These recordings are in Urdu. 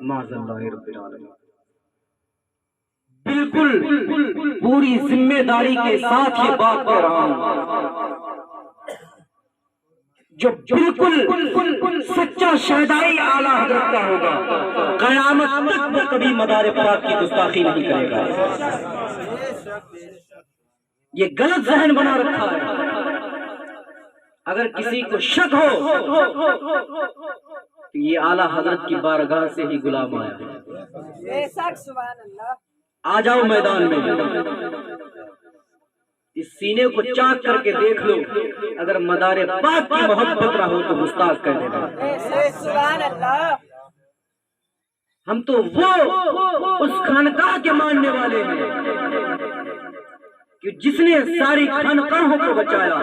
معاذ اللہ رب العالمین۔ بالکل پوری ذمہ داری کے ساتھ یہ بات کہہ رہا ہوں، جو بالکل سچا شہدائی اعلیٰ حضرت کا ہوگا، قیامت تک وہ کبھی مدار پاک کی گستاخی نہیں کرے گا۔ یہ غلط ذہن بنا رکھا ہے۔ اگر کسی کو شک ہو تو یہ اعلیٰ حضرت کی بارگاہ سے ہی غلام آیا ہے۔ آ جاؤ میدان میں، اس سینے کو چاک کر کے دیکھ لو، اگر مدار پاک کی محبت نہ ہو تو گستاخ کہہ دینا۔ ہم تو وہ اس خانقاہ کے ماننے والے ہیں کہ جس نے ساری خانقاہوں کو بچایا،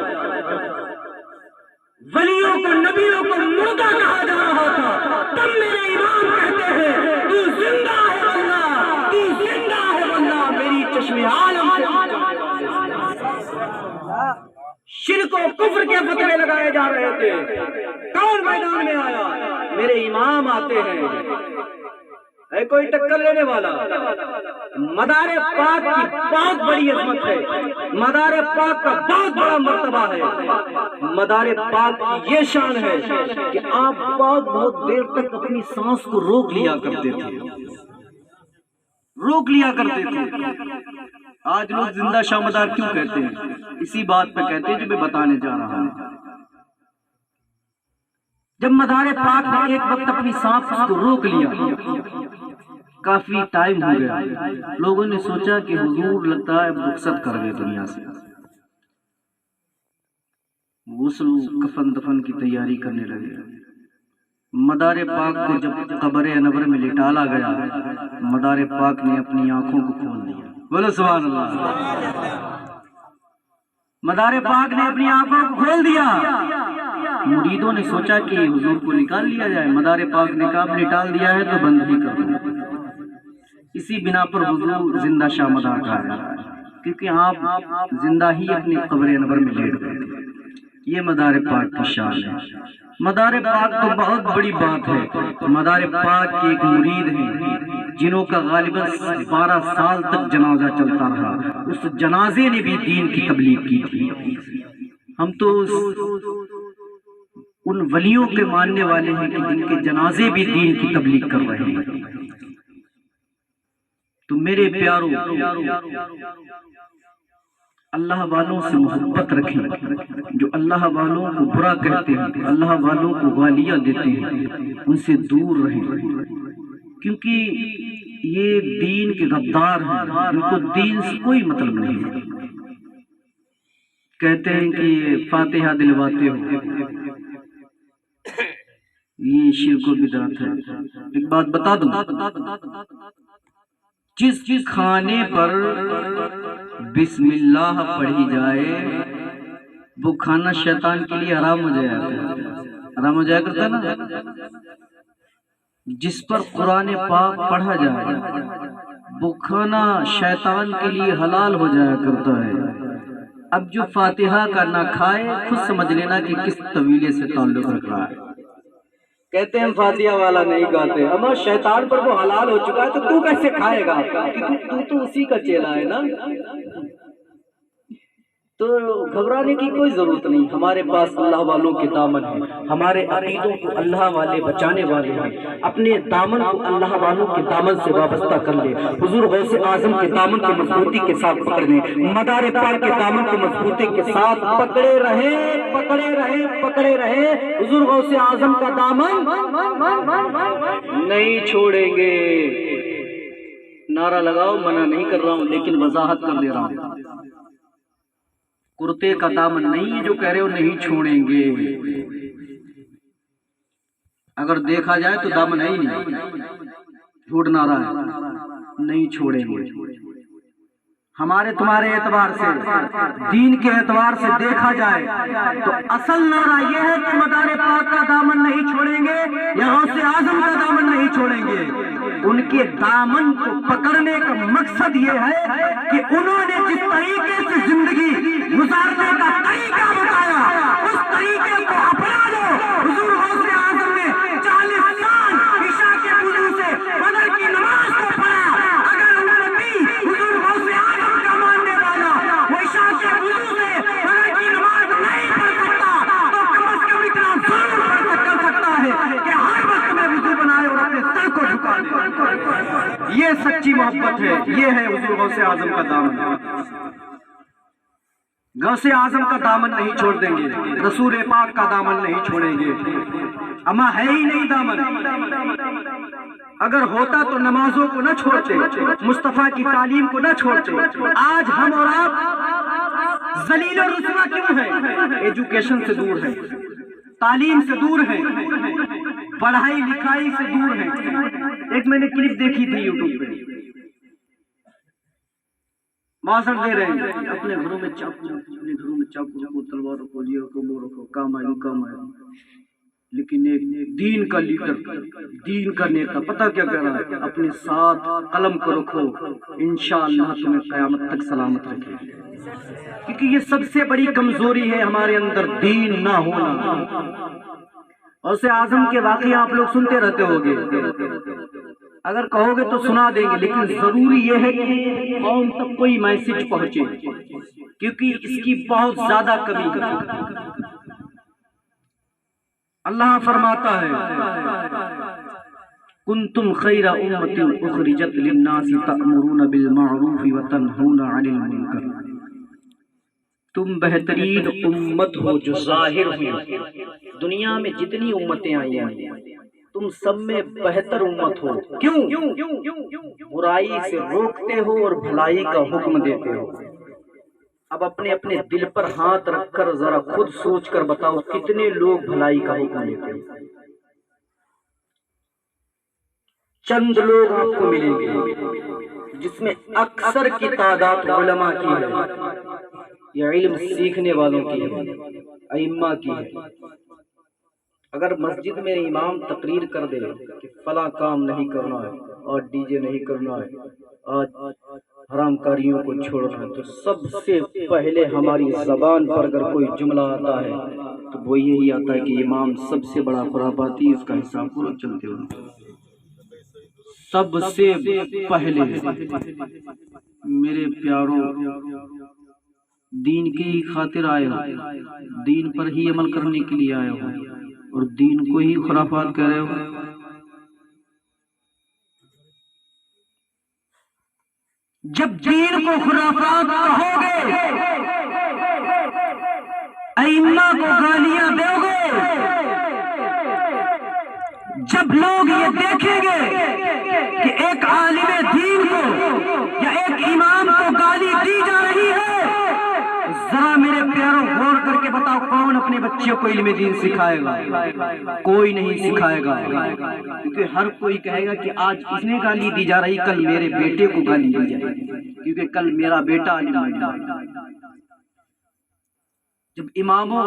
ولیوں کو نبیوں کو مردہ کہا جا رہا تھا، تب میرے امام کہتے ہیں تو زندہ ہے واللہ، تو زندہ ہے واللہ، میری چشم عالم سے شرک و کفر کے فتوے لگائے جا رہے تھے، کون میدان میں آیا؟ میرے امام آتے ہیں۔ ہے کوئی ٹکر لینے والا؟ مدار پاک کی بہت بڑی عظمت ہے، مدار پاک کا بہت بڑا مرتبہ ہے، مدار پاک کی یہ شان ہے کہ آپ بہت دیر تک اپنی سانس کو روک لیا کرتے تھے۔ آج لوگ زندہ شاہ مدار کیوں کہتے ہیں؟ اسی بات پہ کہتے ہیں جو میں بتانے جا رہا ہوں۔ جب مدار پاک نے ایک وقت اپنی سانس کو روک لیا، کافی ٹائم ہو گیا، لوگوں نے سوچا کہ حضور لگتا ہے رخصت کر گئے دنیا سے، غسل کفن دفن کی تیاری کرنے لگے۔ مدار پاک کو جب قبر انور میں لٹالا گیا، مدار پاک نے اپنی آنکھوں کو کھول دیا۔ بولو سبحان اللہ۔ مدار پاک نے اپنی آنکھوں کو کھول دیا۔ مریدوں نے سوچا کہ حضور کو نکال لیا جائے، مدار پاک نے کہا نکال دیا ہے تو بند ہی کر دو۔ اسی بنا پر حضور زندہ شاہ مدار کہا جاتا ہے، کیونکہ آپ زندہ ہی اپنی قبر انور میں لیٹ گئے تھے۔ یہ مدار پاک کی شان ہے۔ مدار پاک تو بہت بڑی بات ہے۔ مدار پاک کے ایک مرید ہیں جنہوں کا غالباً 12 سال تک جنازہ چلتا رہا، اس جنازے نے بھی دین کی تبلیغ کی تھی۔ ہم تو ان ولیوں کے ماننے والے ہیں کہ جن کے جنازے بھی دین کی تبلیغ کر رہے ہیں۔ تو میرے پیارو، اللہ والوں سے محبت رکھیں، جو اللہ والوں کو برا کہتے ہیں، اللہ والوں کو گالیاں دیتے ہیں، ان سے دور رہیں، کیونکہ یہ دین کے غدار ہیں، ان کو دین سے کوئی مطلب نہیں ہے۔ کہتے ہیں کہ فاتحہ دلواتے ہو، یہ شرک و بدعت ہے۔ ایک بات بتا دوں، جس کھانے پر بسم اللہ پڑھی جائے وہ کھانا شیطان کے لیے حرام ہو جایا کرتا ہے نا۔ جس پر قرآن پاک پڑھا جائے وہ کھانا شیطان کے لیے حلال ہو جایا کرتا ہے۔ اب جو فاتحہ کا نہ کھائے خود سمجھ لینا کہ کس طویلے سے تعلق رکھ رہا ہے۔ کہتے ہیں فاتحہ والا نہیں گاتے، اما شیطان پر وہ حلال ہو چکا ہے تو تو کیسے کھائے گا، کیونکہ تو اسی کا چیلا ہے نا۔ تو گھبرانے کی کوئی ضرورت نہیں، ہمارے پاس اللہ والوں کے دامن ہیں، ہمارے عقیدوں کو اللہ والے بچانے والے ہیں۔ اپنے دامن کو اللہ والوں کے دامن سے وابستہ کر لے، حضور غوث اعظم کے دامن کو مضبوطی کے ساتھ پکڑ لیں، مدار پاک کے دامن کو مضبوطی کے ساتھ پکڑے رہے، حضور غوث اعظم کا دامن نہیں چھوڑیں گے۔ نعرہ لگاؤ، منع نہیں کر رہا ہوں لیکن وضاحت کر دے رہا ہوں، کرتے کا دامن نہیں ہے جو کہہ رہے ہو نہیں چھوڑیں گے۔ اگر دیکھا جائے تو دامن ہے ہی نہیں، جھوٹ نعرہ ہے، نہیں چھوڑیں گے۔ ہمارے تمہارے اعتبار سے، دین کے اعتبار سے دیکھا جائے تو اصل نعرہ یہ ہے کہ مدار پاک کا دامن نہیں چھوڑیں گے، یا غوث اعظم کا دامن نہیں چھوڑیں گے۔ ان کے دامن کو پکڑنے کا مقصد یہ ہے کہ انہوں نے جس طریقے سے زندگی گزارنے کا طریقہ بتایا اس طریقے کو اپنا لو۔ حضور غوث اعظم نے 40 سال عشاء کے وضو سے یہ سچی محبت ہے، یہ ہے حضور غوث اعظم کا دامن۔ غوث اعظم کا دامن نہیں چھوڑ دیں گے، رسول پاک کا دامن نہیں چھوڑیں گے، اما ہے ہی نہیں دامن۔ اگر ہوتا تو نمازوں کو نہ چھوڑتے، مصطفیٰ کی تعلیم کو نہ چھوڑتے۔ آج ہم اور آپ ذلیل و رسوا کیوں ہیں؟ ایجوکیشن سے دور ہیں، تعلیم سے دور ہیں، پڑھائی لکھائی سے دور ہیں۔ ایک میں نے کلپ دیکھی تھی یوٹیوب پہ، ماسٹر دے رہے ہیں اپنے گھروں میں چاقو، اپنے گھروں میں چاقو رکھو، تلوار رکھو، یہ رکھو، وہ رکھو، کام آئے کام آئے۔ لیکن ایک دین کا لیڈر، دین کا نیتا پتہ کیا کہہ رہا ہے؟ اپنے ساتھ قلم کو رکھو، انشاءاللہ تمہیں قیامت تک سلامت رکھے گی۔ کیونکہ یہ سب سے بڑی کمزوری ہے ہمارے اندر، دین نہ ہونا۔ غوث اعظم کے واقعے آپ لوگ سنتے رہتے ہوگے، اگر کہو گے تو سنا دیں گے، لیکن ضروری یہ ہے کہ قوم تک کوئی میسج پہنچے، کیونکہ اس کی بہت زیادہ کمی ہے۔ اللہ فرماتا ہے کنتم خیر امت اخرجت للناس تأمرون بالمعروف وتنہون عن المنکر، تم بہترین امت ہو جو ظاہر ہوئی۔ دنیا میں جتنی امتیں آئی ہیں تم سب میں بہتر امت ہو۔ کیوں؟ برائی سے روکتے ہو اور بھلائی کا حکم دیتے ہو۔ اب اپنے اپنے دل پر ہاتھ رکھ کر ذرا خود سوچ کر بتاؤ کتنے لوگ بھلائی کا حکم دیتے ہیں؟ چند لوگ آپ کو ملیں گے جس میں اکثر کی تعداد علماء کی ہے، یا علم سیکھنے والوں کی ہے، ائمہ کی ہے۔ اگر مسجد میں امام تقریر کر دے کہ فلاں کام نہیں کرنا ہے اور ڈی جے نہیں کرنا ہے، آج حرام کاریوں کو چھوڑنا ہے، تو سب سے پہلے ہماری زبان پر اگر کوئی جملہ آتا ہے تو وہ یہی آتا ہے کہ امام سب سے بڑا خراباتی، اس کا حساب پورا چلتے ہوئے۔ سب سے پہلے میرے پیاروں، دین کی خاطر آئے ہو، دین پر ہی عمل کرنے کے لیے آئے ہو، اور دین کو ہی خرافات کہہ رہے ہو۔ جب دین کو خرافات کہو گے، ائمہ کو گالیاں دو گے، جب لوگ یہ دیکھیں گے کہ ایک عالم دین کو یا ایک امام کو گالی دی جا رہی ہے، ذرا میرے پیاروں غور کر کے بتاؤ کون اپنے بچوں کو علم دین سکھائے گا؟ کوئی نہیں سکھائے گا، کیونکہ ہر کوئی کہے گا کہ آج اس نے گالی دی جا رہی، کل میرے بیٹے کو گالی دی جائے گی، کیونکہ کل میرا بیٹا عالم بن جائے گا۔ جب اماموں،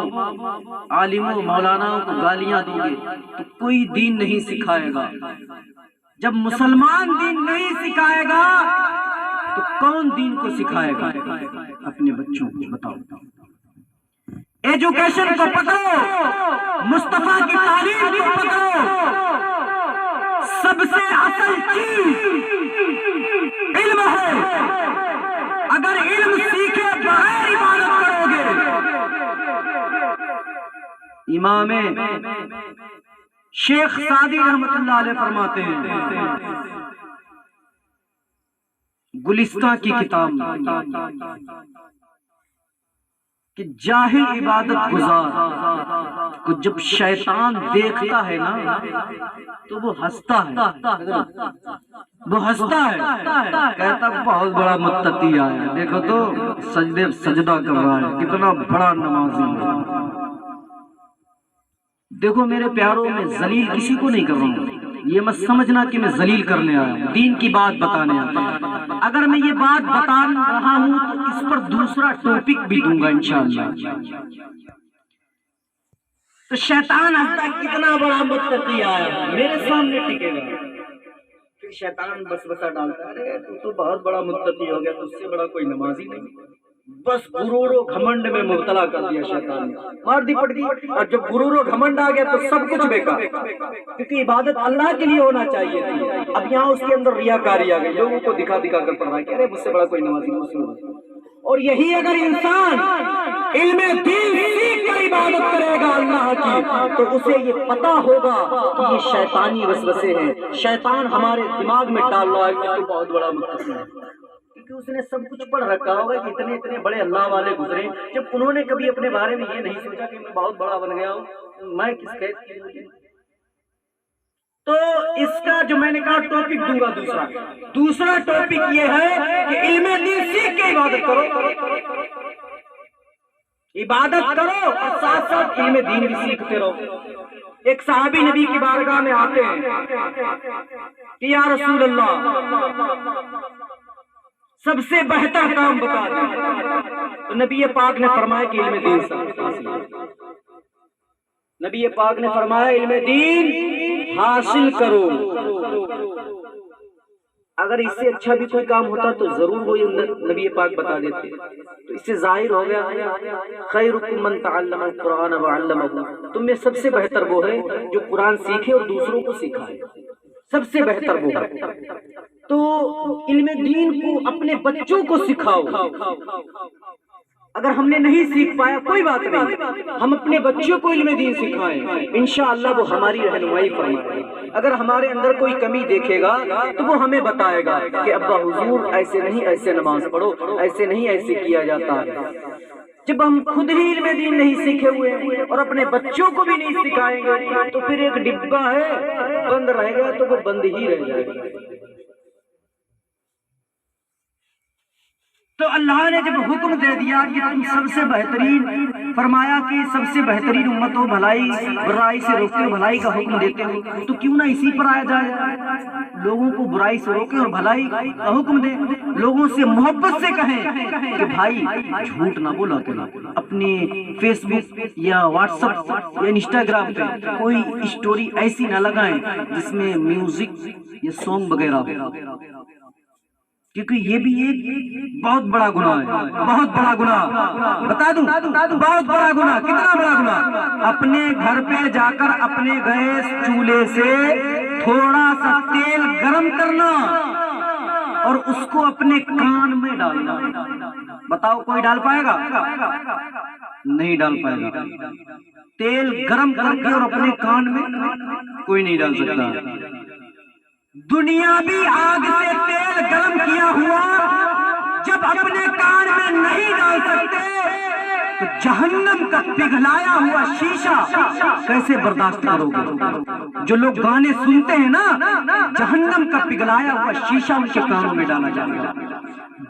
عالموں، مولاناؤں کو گالیاں دو گے تو کوئی دین نہیں سکھائے گا۔ جب مسلمان دین نہیں سکھائے گا تو کون دین کو سکھائے گا؟ اپنے بچوں کو بتاؤ۔ ایجوکیشن کو پکڑو، مصطفیٰ کی تعلیم کو پکڑو، سب سے اصل چیز علم ہے۔ اگر علم سیکھے بغیر عبادت کرو گے، امام شیخ سعدی رحمۃ اللہ علیہ فرماتے ہیں گلستہ کی کتاب کہ جاہل عبادت گزار کو جب شیطان دیکھتا ہے نا تو وہ ہنستا ہے، وہ ہنستا ہے، کہتا بہت بڑا متقی آیا، دیکھو تو سجدہ کر رہا ہے، کتنا بڑا نمازی ہے۔ دیکھو میرے پیاروں، میں ذلیل کسی کو نہیں کر رہا ہوں، یہ مت سمجھنا کہ میں ذلیل کرنے آیا ہوں، دین کی بات بتانے آیا ہوں۔ اگر میں یہ بات بتا رہا ہوں تو اس پر دوسرا ٹاپک بھی دوں گا انشاءاللہ۔ تو شیطان ہنستا کتنا بڑا متقی آیا میرے سامنے ٹکے گا، پھر شیطان بس بسا ڈالتا ہے تو بہت بڑا متقی ہو گیا، تو اس سے بڑا کوئی نمازی نہیں۔ بس غرور و گھمنڈ میں مبتلا کر دیا شیطان نے، مار دی پٹ دی، اور جب غرور و گھمنڈ آ گیا تو سب کچھ بیکار، کیونکہ عبادت اللہ کے لیے ہونا چاہیے تھی۔ اب یہاں اس کے اندر ریاکاری آ گئی، لوگوں کو دکھا دکھا کر پڑھ رہا ہے کہ ارے مجھ سے بڑا کوئی نمازی نہیں۔ اور یہی اگر انسان علم دین سیکھ کر عبادت کرے گا اللہ کی تو اسے یہ پتا ہوگا کہ یہ شیطانی وسوسے ہیں، شیطان ہمارے دماغ میں ڈال رہا ہے کہ تو بہت بڑا مقصد ہے، کیونکہ اس نے سب کچھ پڑھ رکھا ہوگا کہ اتنے اتنے بڑے اللہ والے گزرے، جب انہوں نے کبھی اپنے بارے میں یہ نہیں سوچا کہ میں بہت بڑا بن گیا ہوں، میں کس قید کے لیے۔ تو اس کا جو میں نے کہا ٹاپک دوں گا دوسرا ٹاپک یہ ہے کہ علم دین سیکھ کے عبادت کرو، عبادت کرو اور ساتھ ساتھ علم دین بھی سیکھتے رہو۔ ایک صحابی نبی کی بارگاہ میں آتے ہیں کہ یا رسول اللہ سب سے بہتر کام بتا دیں، تو نبی پاک نے فرمایا کہ علم دین حاصل، نبی پاک نے فرمایا علم دین حاصل کرو۔ اگر اس سے اچھا بھی کوئی کام ہوتا تو ضرور وہ نبی پاک بتا دیتے، تو اس سے ظاہر ہو گیا خیرکم من تعلم القرآن وعلمہ، تم میں سب سے بہتر وہ ہے جو قرآن سیکھے اور دوسروں کو سکھائے، سب سے بہتر وہ ہے۔ تو علم دین کو اپنے بچوں کو سکھاؤ، اگر ہم نے نہیں سیکھ پایا کوئی بات نہیں، ہم اپنے بچوں کو علم دین سکھائیں، انشاءاللہ وہ ہماری رہنمائی فرمائے گا۔ اگر ہمارے اندر کوئی کمی دیکھے گا تو وہ ہمیں بتائے گا کہ ابا حضور ایسے نہیں، ایسے نماز پڑھو، ایسے نہیں، ایسے کیا جاتا ہے۔ جب ہم خود ہی علم دین نہیں سیکھے ہوئے ہیں اور اپنے بچوں کو بھی نہیں سکھائیں گے تو پھر ایک ڈبہ ہے بند رہے گا تو وہ بند ہی رہ جائے گا۔ تو اللہ نے جب حکم دے دیا کہ تم سب سے بہترین، فرمایا کہ سب سے بہترین امت ہو، بھلائی برائی سے روکتے ہو، بھلائی کا حکم دیتے ہو، تو کیوں نہ اسی پر آیا جائے، لوگوں کو برائی سے روکے اور بھلائی کا حکم دے، لوگوں سے محبت سے کہیں کہ بھائی جھوٹ نہ بولا کرو، اپنے فیس بک یا واٹس ایپ یا انسٹاگرام پہ کوئی اسٹوری ایسی نہ لگائیں جس میں میوزک یا سانگ وغیرہ ہو، کیونکہ یہ بھی ایک بہت بڑا گناہ ہے، بہت بڑا گناہ، بتا دوں بہت بڑا گناہ۔ کتنا بڑا گناہ؟ اپنے گھر پہ جا کر اپنے گیس چولہے سے تھوڑا سا تیل گرم کرنا اور اس کو اپنے کان میں ڈالنا، بتاؤ کوئی ڈال پائے گا؟ نہیں ڈال پائے گا۔ تیل گرم کر کے اور اپنے کان میں کوئی نہیں ڈال سکتا۔ دنیاوی آگ سے تیل گرم کیا ہوا جب اپنے کان میں نہیں ڈال سکتے تو جہنم کا پگھلایا ہوا شیشہ کیسے برداشت کرو گے؟ جو لوگ گانے سنتے ہیں نا، جہنم کا پگھلایا ہوا شیشہ ان کے کانوں میں ڈالا جائے گا۔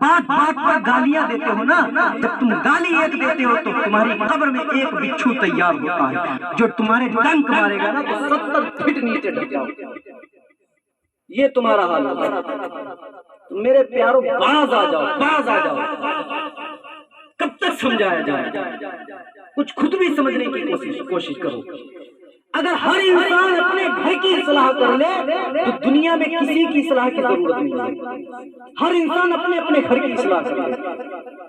بات بات پر گالیاں دیتے ہو نا، جب تم گالی ایک دیتے ہو تو تمہاری قبر میں ایک بچھو تیار ہوتا ہے جو تمہارے ڈنک مارے گا نا تو 70 فٹ نیچے ڈھکا ہوگا۔ یہ تمہارا حال ہوگا۔ میرے پیارو باز آ جاؤ، باز آ جاؤ۔ کب تک سمجھایا جائے؟ کچھ خود بھی سمجھنے کی کوشش کرو۔ اگر ہر انسان اپنے گھر کی اصلاح کر لے تو دنیا میں کسی کی اصلاح کی ضرورت نہیں ہے۔ ہر انسان اپنے اپنے گھر کی اصلاح کرے،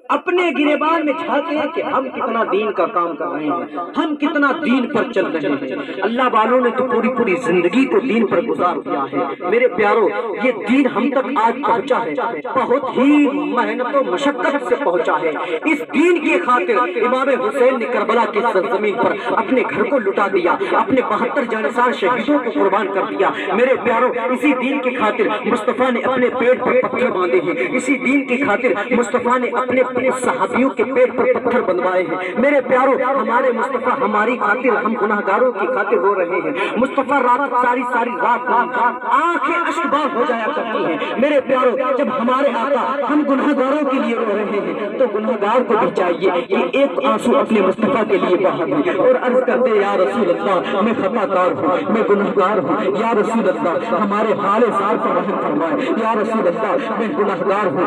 اپنے گریبان میں جھانکے کہ ہم کتنا دین کا کام کر رہے ہیں، ہم کتنا دین پر چل رہے ہیں۔ اللہ والوں نے تو پوری پوری زندگی کو دین پر گزار دیا ہے۔ میرے پیارو، یہ دین ہم تک آج پہنچا ہے، بہت ہی محنت و مشقت سے پہنچا ہے۔ اس دین کی خاطر امام حسین نے کربلا کی سرزمین پر اپنے گھر کو لٹا دیا، اپنے 72 جانسار شہیدوں کو قربان کر دیا۔ میرے پیارو، اسی دین کی خاطر مصطفیٰ نے اپنے پیٹ پر پتھر باندھے ہیں، اسی دین کی خاطر مصطفیٰ نے اپنے صحابیوں کے پیٹ پر پتھر بندھوائے ہیں۔ میرے پیارو، ہمارے مصطفیٰ ہماری خاطر، ہم گناہگاروں کی خاطر رو رہے ہیں۔ مصطفیٰ رات ساری رات آنکھیں اشکبار ہو جایا کرتی ہیں۔ میرے پیارو، جب ہمارے آقا ہم گناہگاروں کے لیے رو رہے ہیں تو گناہگار کو بھی چاہیے کہ ایک آنسو اپنے مصطفیٰ کے لیے بہا دے اور عرض کر دے، یا رسول اللہ میں خطا کار ہوں، میں گناہگار ہوں، یا رسول اللہ ہمارے حال زار پر رحم فرمائے، یا رسول اللہ میں گناہگار ہوں،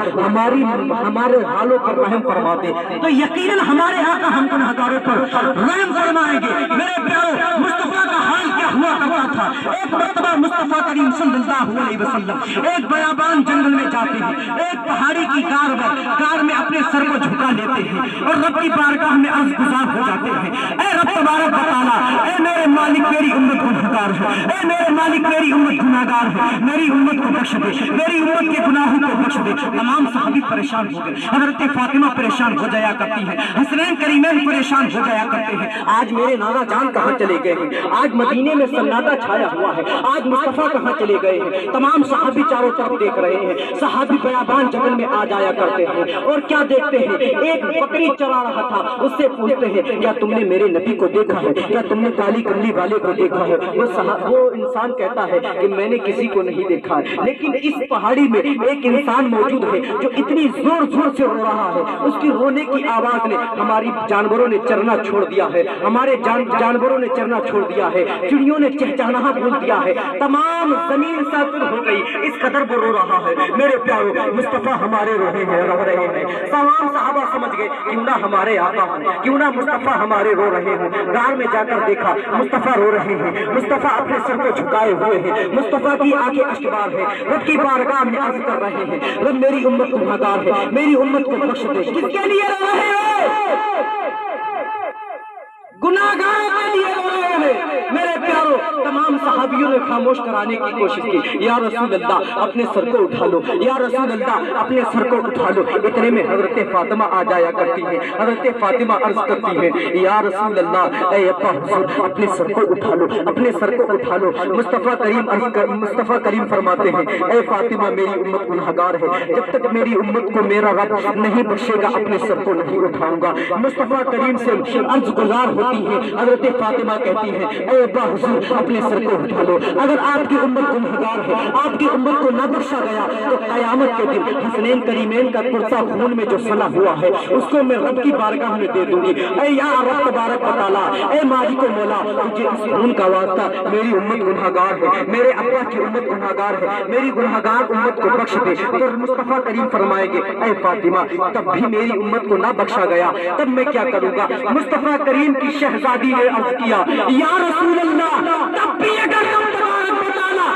ہمارے حالوں پر رحم فرما دے۔ تو یقیناً ہمارے آقا ہم گناہگاروں پر رحم فرمائیں گے۔ میرے پیارو، مصطفیٰ کا حال کیا ہوا کرتا تھا. ایک مرتبہ مصطفیٰ کریم صلی اللہ علیہ وسلم ایک بیابان جنگل میں جاتے ہیں, ایک پہاڑی کی غار میں اپنے سر کو جھکا لیتے ہیں اور رب کی بارگاہ میں عرض گزار ہو جاتے ہیں, اے رب تبارک و تعالیٰ, اے میرے مالک میری امت گنہگار ہے, اے میرے مالک میری امت گنہگار ہے, میری امت کو بخش دے, میری امت کے گناہوں کو بخش دے. تمام صحابی پریشان ہو گئے. حضرت فاطمہ پریشان ہو جایا کرتی ہے, حسنین کریمین پریشان ہو جایا کرتے ہیں. آج میرے نانا جان کہاں چلے گئے ہیں, آج مدینے میں سناٹا چھایا ہوا ہے, آج مصطفیٰ کہاں چلے گئے ہیں. تمام صحابی چاروں طرف دیکھ رہے ہیں. صحابی بیابان جنگل میں آ جایا کرتے ہیں اور کیا دیکھتے ہیں, ایک بکری چرا رہا تھا, اس سے پوچھتے ہیں کیا تم نے میرے نبی کو دیکھا ہے, کیا تم نے کالی کملی والے کو دیکھا ہے. وہ انسان کہتا ہے کہ میں نے کسی کو نہیں دیکھا ہے, لیکن اس پہاڑی میں ایک انسان موجود ہے جو اتنی زور زور سے رو رہا ہے, اس کی رونے کی آواز نے ہماری جانوروں نے چرنا چھوڑ دیا ہے, ہمارے جانوروں نے چرنا چھوڑ دیا ہے, چڑیوں نے چہچہانا بھول دیا ہے, تمام زمین ساکن ہو گئی, اس قدر وہ رو رہا ہے. میرے پیارو, مصطفیٰ ہمارے رو رہے ہیں. تمام صحابہ سمجھ گئے کیوں نہ ہمارے آقا ہوں, کیوں نہ مصطفیٰ ہمارے رو رہے ہوں. غار میں جا کر دیکھا مصطفیٰ رو رہے ہیں, مصطفیٰ اپنے سر کو جھکائے ہوئے ہیں, مصطفیٰ کی آنکھیں اشکبار ہیں, رب کی بارگاہ میں عرض کر رہے ہیں, رب میری امت کو گنہگار ہے, میری امت کو بخش دے. کس کے لیے رو رہے ہیں؟ گناہگاروں کے لیے رو رہے ہیں. میرے پیارو, تمام صحابیوں نے خاموش کرانے کی کوشش کی. یا رسول اللہ اپنے سر کو اٹھا لو, یا رسول اللہ اپنے سر کو اٹھا لو. اتنے میں حضرت فاطمہ آ جایا کرتی ہے. حضرت فاطمہ عرض کرتی ہے, یا رسول اللہ, اے ابا حضور اپنے سر کو اٹھا لو, اپنے سر کو اٹھا لو. مصطفیٰ کریم فرماتے ہیں, اے فاطمہ میری امت گنہگار ہے, جب تک میری امت کو میرا رب نہیں بخشے گا اپنے سر کو نہیں اٹھاؤں گا. مصطفیٰ کریم سے عرض گزار ہوتی ہے. حضرت فاطمہ کہتی ہے, اے ابا حضور اپنے سر کو اٹھا لو. اگر آپ کی امت گنہگار ہے, آپ کی امت کو نہ بخشا گیا تو قیامت کے دن حسنین کریمین کا کرسا خون میں جو صلح ہوا ہے اس کو میں رب کی بارگاہ میں دے دوں گی. اے یا رب تبارک و تعالیٰ, اے مالک و مولا, مجھے اس خون کا واسطہ, میری امت گنہگار ہے, میرے ابا کی امت گنہگار ہے, میری گنہگار امت کو بخش دے. تو مصطفیٰ کریم فرمائیں گے, اے فاطمہ تب بھی میری امت کو نہ بخشا گیا, تب میں کیا کروں گا. مصطفیٰ کریم کی شہزادی نے عرض کیا, یا رسول اللہ, تب بھی اگر تم تبارک و تعالیٰ